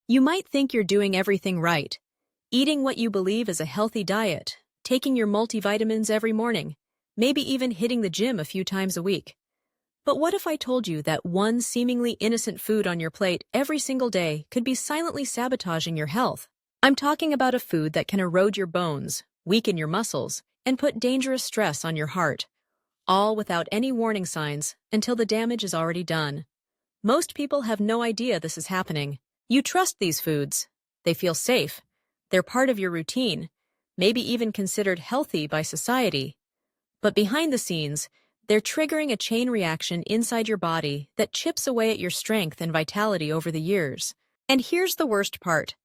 You might think you're doing everything right, eating what you believe is a healthy diet, taking your multivitamins every morning, maybe even hitting the gym a few times a week. But what if I told you that one seemingly innocent food on your plate every single day could be silently sabotaging your health? I'm talking about a food that can erode your bones, weaken your muscles, and put dangerous stress on your heart, all without any warning signs until the damage is already done. Most people have no idea this is happening. You trust these foods. They feel safe. They're part of your routine, maybe even considered healthy by society. But behind the scenes, they're triggering a chain reaction inside your body that chips away at your strength and vitality over the years. And here's the worst part.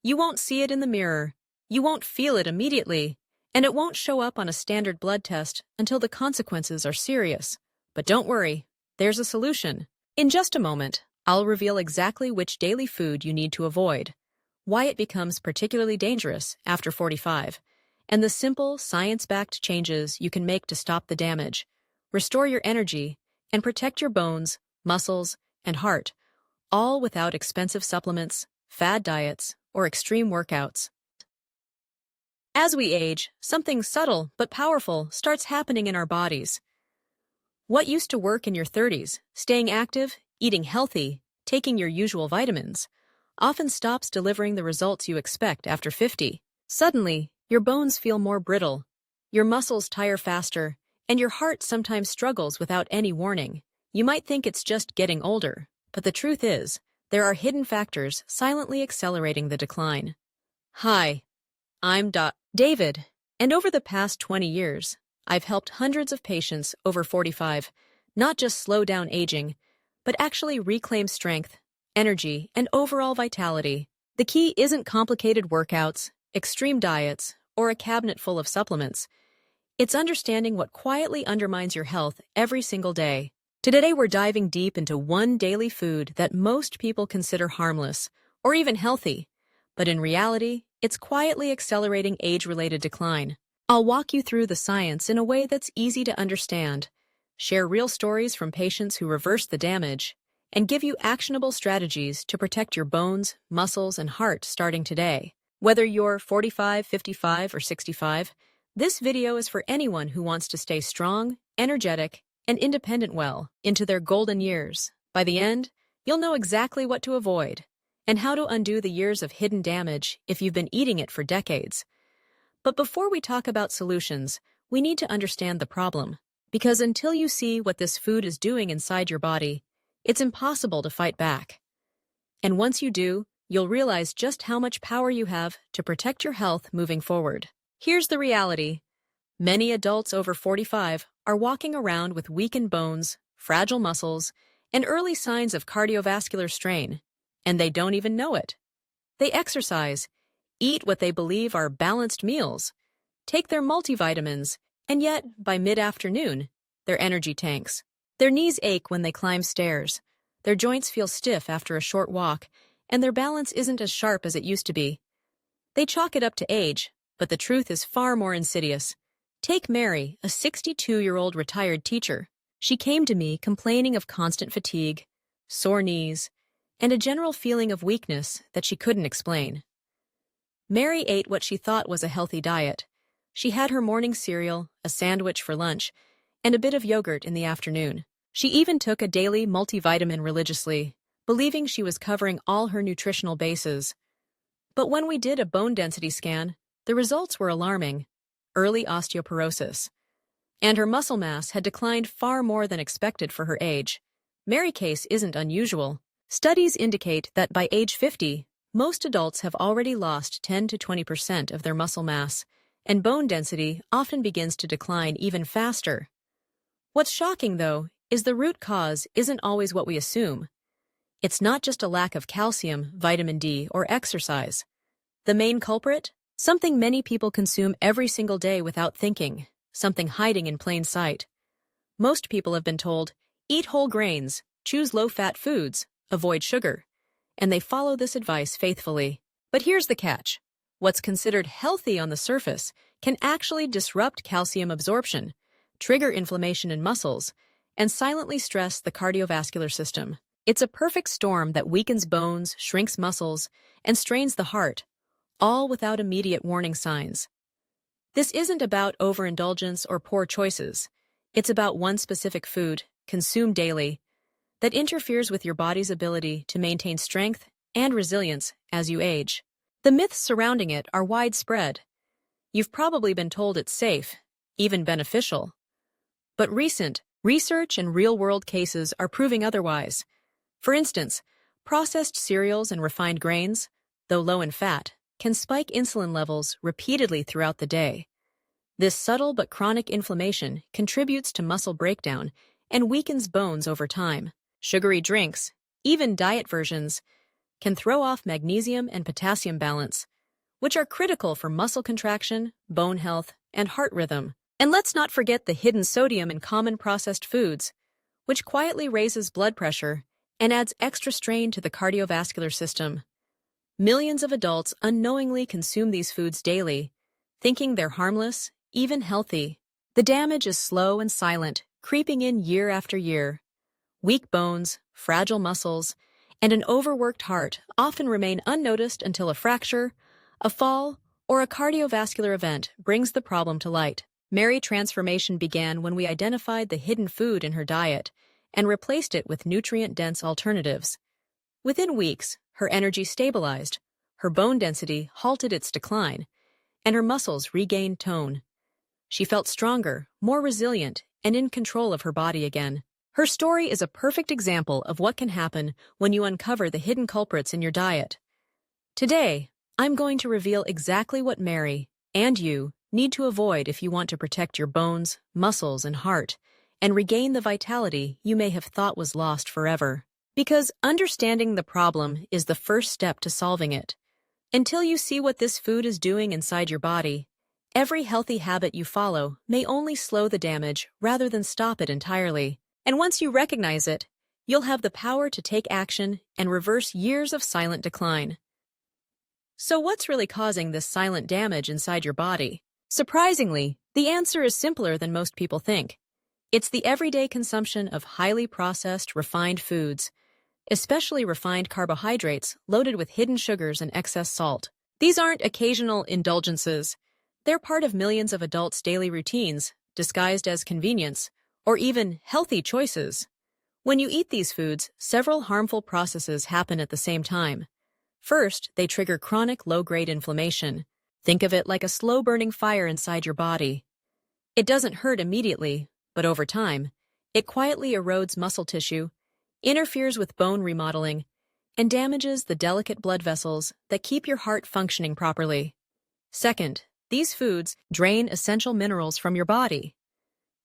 You won't see it in the mirror. You won't feel it immediately. And it won't show up on a standard blood test until the consequences are serious. But don't worry, there's a solution. In just a moment, I'll reveal exactly which daily food you need to avoid, why it becomes particularly dangerous after 45, and the simple, science-backed changes you can make to stop the damage, restore your energy, and protect your bones, muscles, and heart, all without expensive supplements, fad diets, or extreme workouts. As we age, something subtle but powerful starts happening in our bodies. What used to work in your 30s, staying active, eating healthy, taking your usual vitamins, often stops delivering the results you expect after 50. Suddenly, your bones feel more brittle, your muscles tire faster, and your heart sometimes struggles without any warning. You might think it's just getting older, but the truth is, there are hidden factors silently accelerating the decline. Hi, I'm David, and over the past 20 years, I've helped hundreds of patients over 45 not just slow down aging, but actually reclaim strength, energy, and overall vitality. The key isn't complicated workouts, extreme diets, or a cabinet full of supplements. It's understanding what quietly undermines your health every single day. Today we're diving deep into one daily food that most people consider harmless or even healthy, but in reality, it's quietly accelerating age-related decline. I'll walk you through the science in a way that's easy to understand, share real stories from patients who reverse the damage, and give you actionable strategies to protect your bones, muscles, and heart starting today. Whether you're 45, 55, or 65, this video is for anyone who wants to stay strong, energetic, and independent well into their golden years. By the end, you'll know exactly what to avoid and how to undo the years of hidden damage if you've been eating it for decades. But before we talk about solutions, we need to understand the problem. Because until you see what this food is doing inside your body, it's impossible to fight back. And once you do, you'll realize just how much power you have to protect your health moving forward. Here's the reality. Many adults over 45 are walking around with weakened bones, fragile muscles, and early signs of cardiovascular strain, and they don't even know it. They exercise, eat what they believe are balanced meals, take their multivitamins, and yet, by mid-afternoon, their energy tanks. Their knees ache when they climb stairs, their joints feel stiff after a short walk, and their balance isn't as sharp as it used to be. They chalk it up to age, but the truth is far more insidious. Take Mary, a 62-year-old retired teacher. She came to me complaining of constant fatigue, sore knees, and a general feeling of weakness that she couldn't explain. Mary ate what she thought was a healthy diet. She had her morning cereal, a sandwich for lunch, and a bit of yogurt in the afternoon. She even took a daily multivitamin religiously, believing she was covering all her nutritional bases. But when we did a bone density scan, the results were alarming: early osteoporosis. And her muscle mass had declined far more than expected for her age. Mary's case isn't unusual. Studies indicate that by age 50, most adults have already lost 10 to 20% of their muscle mass, and bone density often begins to decline even faster. What's shocking, though, is the root cause isn't always what we assume. It's not just a lack of calcium, vitamin D, or exercise. The main culprit? Something many people consume every single day without thinking, something hiding in plain sight. Most people have been told, eat whole grains, choose low-fat foods, avoid sugar, and they follow this advice faithfully. But here's the catch. What's considered healthy on the surface can actually disrupt calcium absorption, trigger inflammation in muscles, and silently stress the cardiovascular system. It's a perfect storm that weakens bones, shrinks muscles, and strains the heart, all without immediate warning signs. This isn't about overindulgence or poor choices. It's about one specific food, consumed daily, that interferes with your body's ability to maintain strength and resilience as you age. The myths surrounding it are widespread. You've probably been told it's safe, even beneficial. But recent research and real-world cases are proving otherwise. For instance, processed cereals and refined grains, though low in fat, can spike insulin levels repeatedly throughout the day. This subtle but chronic inflammation contributes to muscle breakdown and weakens bones over time. Sugary drinks, even diet versions, can throw off magnesium and potassium balance, which are critical for muscle contraction, bone health, and heart rhythm. And let's not forget the hidden sodium in common processed foods, which quietly raises blood pressure and adds extra strain to the cardiovascular system. Millions of adults unknowingly consume these foods daily, thinking they're harmless, even healthy. The damage is slow and silent, creeping in year after year. Weak bones, fragile muscles, and an overworked heart often remain unnoticed until a fracture, a fall, or a cardiovascular event brings the problem to light. Mary's transformation began when we identified the hidden food in her diet and replaced it with nutrient-dense alternatives. Within weeks, her energy stabilized, her bone density halted its decline, and her muscles regained tone. She felt stronger, more resilient, and in control of her body again. Her story is a perfect example of what can happen when you uncover the hidden culprits in your diet. Today, I'm going to reveal exactly what Mary, and you, need to avoid if you want to protect your bones, muscles, and heart, and regain the vitality you may have thought was lost forever. Because understanding the problem is the first step to solving it. Until you see what this food is doing inside your body, every healthy habit you follow may only slow the damage rather than stop it entirely. And once you recognize it, you'll have the power to take action and reverse years of silent decline. So what's really causing this silent damage inside your body? Surprisingly, the answer is simpler than most people think. It's the everyday consumption of highly processed, refined foods, especially refined carbohydrates loaded with hidden sugars and excess salt. These aren't occasional indulgences. They're part of millions of adults' daily routines, disguised as convenience, or even healthy choices. When you eat these foods, several harmful processes happen at the same time. First, they trigger chronic low-grade inflammation. Think of it like a slow-burning fire inside your body. It doesn't hurt immediately, but over time, it quietly erodes muscle tissue, interferes with bone remodeling, and damages the delicate blood vessels that keep your heart functioning properly. Second, these foods drain essential minerals from your body.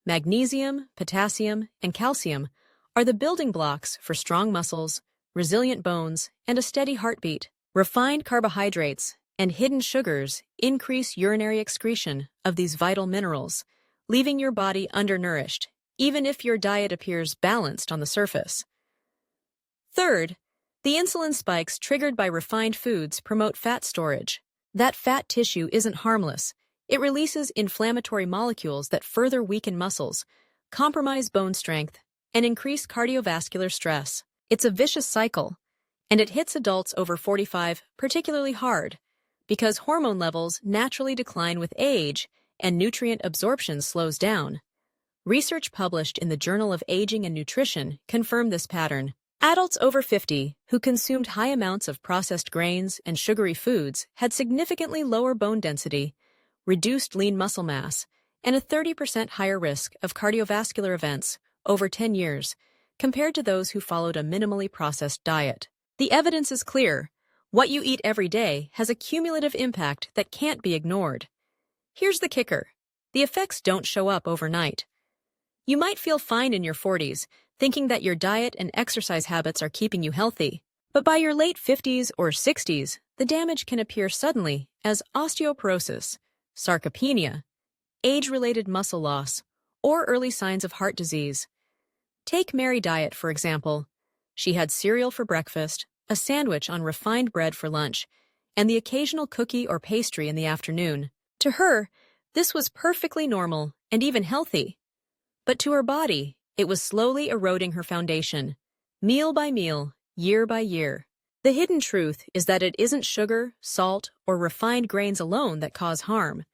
Magnesium, potassium, and calcium are the building blocks for strong muscles, resilient bones, and a steady heartbeat. Refined carbohydrates and hidden sugars increase urinary excretion of these vital minerals, leaving your body undernourished, even if your diet appears balanced on the surface. Third, the insulin spikes triggered by refined foods promote fat storage. That fat tissue isn't harmless. It releases inflammatory molecules that further weaken muscles, compromise bone strength, and increase cardiovascular stress. It's a vicious cycle, and it hits adults over 45 particularly hard because hormone levels naturally decline with age and nutrient absorption slows down. Research published in the Journal of Aging and Nutrition confirmed this pattern. Adults over 50 who consumed high amounts of processed grains and sugary foods had significantly lower bone density, reduced lean muscle mass, and a 30% higher risk of cardiovascular events over 10 years compared to those who followed a minimally processed diet. The evidence is clear. What you eat every day has a cumulative impact that can't be ignored. Here's the kicker. The effects don't show up overnight. You might feel fine in your 40s, thinking that your diet and exercise habits are keeping you healthy. But by your late 50s or 60s, the damage can appear suddenly as osteoporosis, sarcopenia, age-related muscle loss, or early signs of heart disease. Take Mary's diet, for example. She had cereal for breakfast, a sandwich on refined bread for lunch, and the occasional cookie or pastry in the afternoon. To her, this was perfectly normal and even healthy. But to her body, it was slowly eroding her foundation. meal by meal, year by year. The hidden truth is that it isn't sugar, salt, or refined grains alone that cause harm.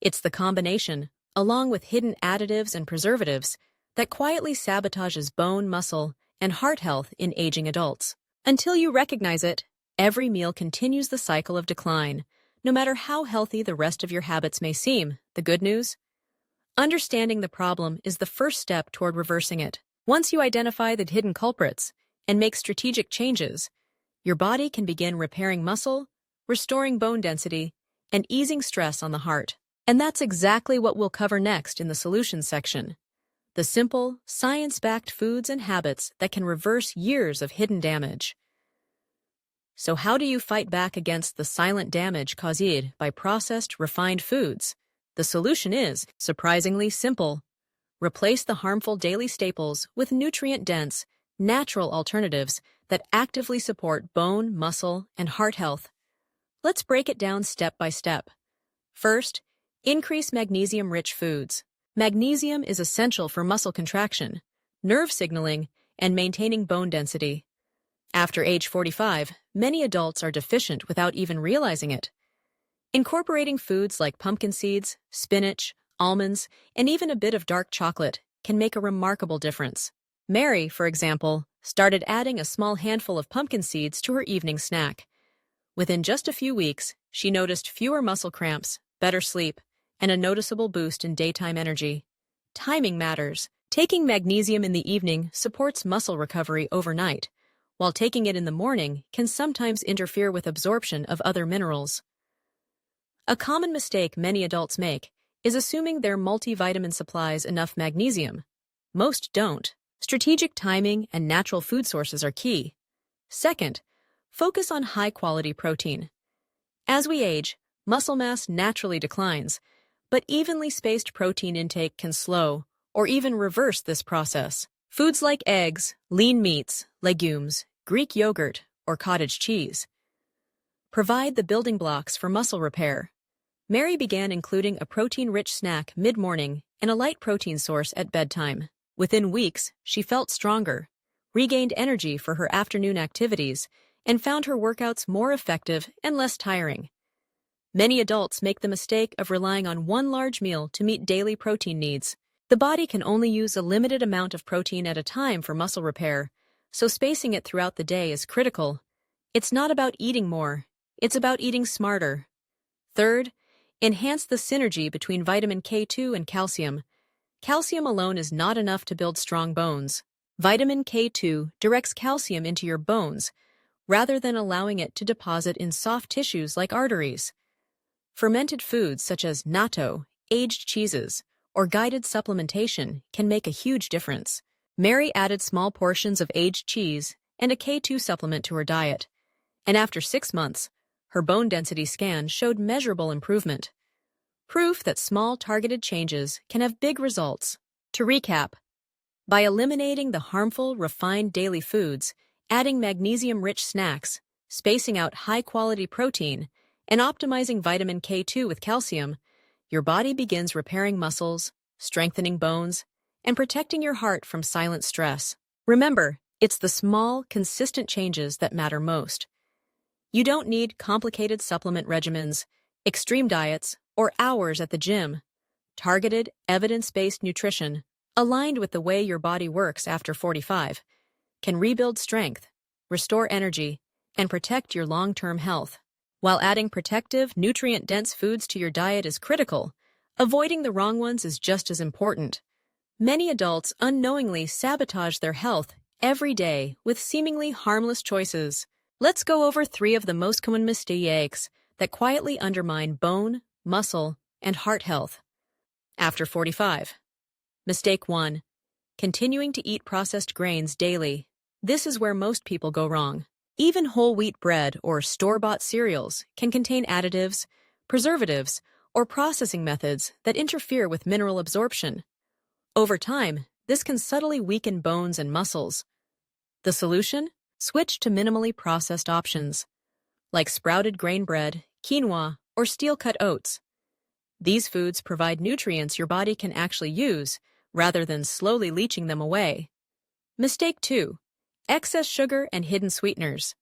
It's the combination, along with hidden additives and preservatives, that quietly sabotages bone, muscle, and heart health in aging adults. Until you recognize it, every meal continues the cycle of decline, no matter how healthy the rest of your habits may seem. The good news? Understanding the problem is the first step toward reversing it. Once you identify the hidden culprits and make strategic changes, your body can begin repairing muscle, restoring bone density, and easing stress on the heart. And that's exactly what we'll cover next in the solutions section. The simple, science-backed foods and habits that can reverse years of hidden damage. So how do you fight back against the silent damage caused by processed, refined foods? The solution is surprisingly simple. Replace the harmful daily staples with nutrient-dense, natural alternatives that actively support bone, muscle, and heart health. Let's break it down step by step. First, increase magnesium-rich foods. Magnesium is essential for muscle contraction, nerve signaling, and maintaining bone density. After age 45, many adults are deficient without even realizing it. Incorporating foods like pumpkin seeds, spinach, almonds, and even a bit of dark chocolate can make a remarkable difference. Mary, for example, started adding a small handful of pumpkin seeds to her evening snack. Within just a few weeks, she noticed fewer muscle cramps, better sleep, and a noticeable boost in daytime energy. Timing matters. Taking magnesium in the evening supports muscle recovery overnight, while taking it in the morning can sometimes interfere with absorption of other minerals. A common mistake many adults make is assuming their multivitamin supplies enough magnesium. Most don't. Strategic timing and natural food sources are key. Second, focus on high-quality protein. As we age, muscle mass naturally declines, but evenly spaced protein intake can slow or even reverse this process. Foods like eggs, lean meats, legumes, Greek yogurt, or cottage cheese provide the building blocks for muscle repair. Mary began including a protein-rich snack mid-morning and a light protein source at bedtime. Within weeks, she felt stronger, regained energy for her afternoon activities, and found her workouts more effective and less tiring. Many adults make the mistake of relying on one large meal to meet daily protein needs. The body can only use a limited amount of protein at a time for muscle repair, so spacing it throughout the day is critical. It's not about eating more, it's about eating smarter. Third, enhance the synergy between vitamin K2 and calcium. Calcium alone is not enough to build strong bones. Vitamin K2 directs calcium into your bones, rather than allowing it to deposit in soft tissues like arteries. Fermented foods such as natto, aged cheeses, or guided supplementation can make a huge difference. Mary added small portions of aged cheese and a K2 supplement to her diet, and after 6 months, her bone density scan showed measurable improvement. Proof that small targeted changes can have big results. To recap, by eliminating the harmful, refined daily foods, adding magnesium-rich snacks, spacing out high-quality protein, and optimizing vitamin K2 with calcium, your body begins repairing muscles, strengthening bones, and protecting your heart from silent stress. Remember, it's the small, consistent changes that matter most. You don't need complicated supplement regimens, extreme diets, or hours at the gym. Targeted, evidence-based nutrition, aligned with the way your body works after 45, can rebuild strength, restore energy, and protect your long-term health. While adding protective, nutrient-dense foods to your diet is critical, avoiding the wrong ones is just as important. Many adults unknowingly sabotage their health every day with seemingly harmless choices. Let's go over 3 of the most common mistakes that quietly undermine bone, muscle, and heart health. After 45. Mistake 1. Continuing to eat processed grains daily. This is where most people go wrong. Even whole wheat bread or store-bought cereals can contain additives, preservatives, or processing methods that interfere with mineral absorption. Over time, this can subtly weaken bones and muscles. The solution? Switch to minimally processed options, like sprouted grain bread, quinoa, or steel-cut oats. These foods provide nutrients your body can actually use, rather than slowly leaching them away. Mistake 2. Excess sugar and hidden sweeteners.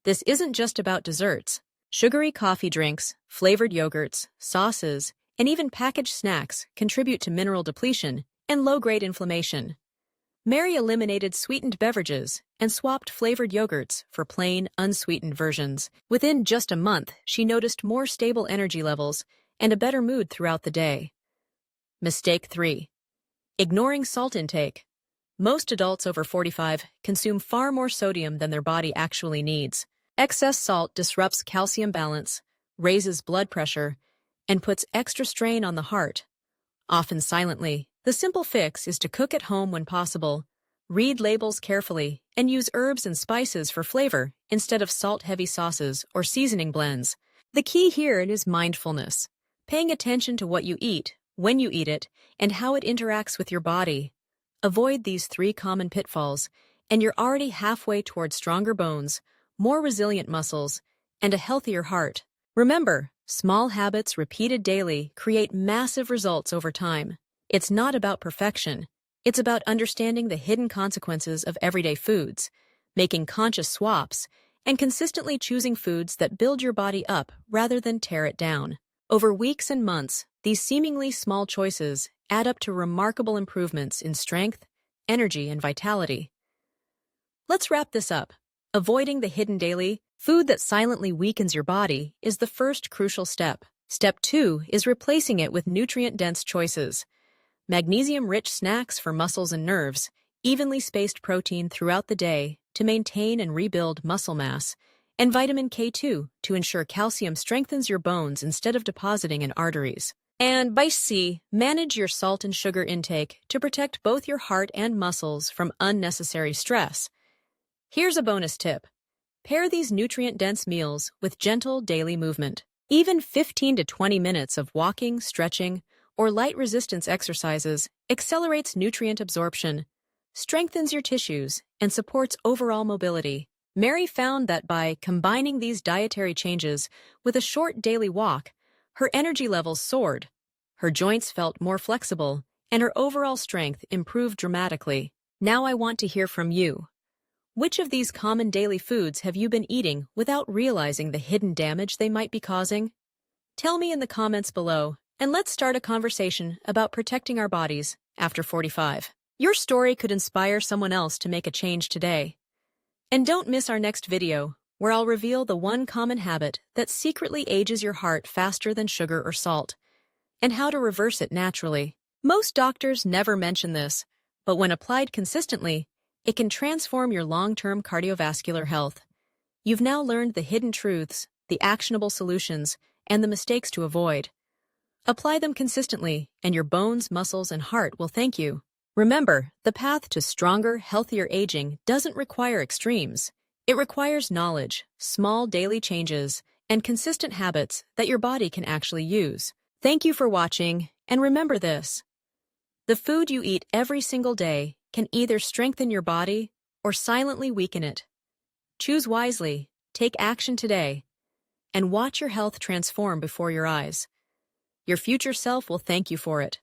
This isn't just about desserts. Sugary coffee drinks, flavored yogurts, sauces, and even packaged snacks contribute to mineral depletion and low-grade inflammation. Mary eliminated sweetened beverages and swapped flavored yogurts for plain, unsweetened versions. Within just a month, she noticed more stable energy levels and a better mood throughout the day. Mistake 3. Ignoring salt intake. Most adults over 45 consume far more sodium than their body actually needs. Excess salt disrupts calcium balance, raises blood pressure, and puts extra strain on the heart. Often silently, the simple fix is to cook at home when possible, read labels carefully, and use herbs and spices for flavor instead of salt-heavy sauces or seasoning blends. The key here is mindfulness, paying attention to what you eat, when you eat it, and how it interacts with your body. Avoid these 3 common pitfalls, and you're already halfway towards stronger bones, more resilient muscles, and a healthier heart. Remember, small habits repeated daily create massive results over time. It's not about perfection. It's about understanding the hidden consequences of everyday foods, making conscious swaps, and consistently choosing foods that build your body up rather than tear it down. Over weeks and months, these seemingly small choices add up to remarkable improvements in strength, energy, and vitality. Let's wrap this up. Avoiding the hidden daily food that silently weakens your body is the first crucial step. Step 2 is replacing it with nutrient-dense choices. Magnesium-rich snacks for muscles and nerves, evenly spaced protein throughout the day to maintain and rebuild muscle mass, and vitamin K2 to ensure calcium strengthens your bones instead of depositing in arteries. And by C, manage your salt and sugar intake to protect both your heart and muscles from unnecessary stress. Here's a bonus tip. Pair these nutrient-dense meals with gentle daily movement. Even 15 to 20 minutes of walking, stretching, or light resistance exercises accelerates nutrient absorption, strengthens your tissues, and supports overall mobility. Mary found that by combining these dietary changes with a short daily walk, her energy levels soared, her joints felt more flexible, and her overall strength improved dramatically. Now I want to hear from you. Which of these common daily foods have you been eating without realizing the hidden damage they might be causing? Tell me in the comments below, and let's start a conversation about protecting our bodies after 45. Your story could inspire someone else to make a change today. And don't miss our next video, where I'll reveal the one common habit that secretly ages your heart faster than sugar or salt, and how to reverse it naturally. Most doctors never mention this, but when applied consistently, it can transform your long-term cardiovascular health. You've now learned the hidden truths, the actionable solutions, and the mistakes to avoid. Apply them consistently, and your bones, muscles, and heart will thank you. Remember, the path to stronger, healthier aging doesn't require extremes. It requires knowledge, small daily changes, and consistent habits that your body can actually use. Thank you for watching, and remember this. The food you eat every single day can either strengthen your body or silently weaken it. Choose wisely, take action today, and watch your health transform before your eyes. Your future self will thank you for it.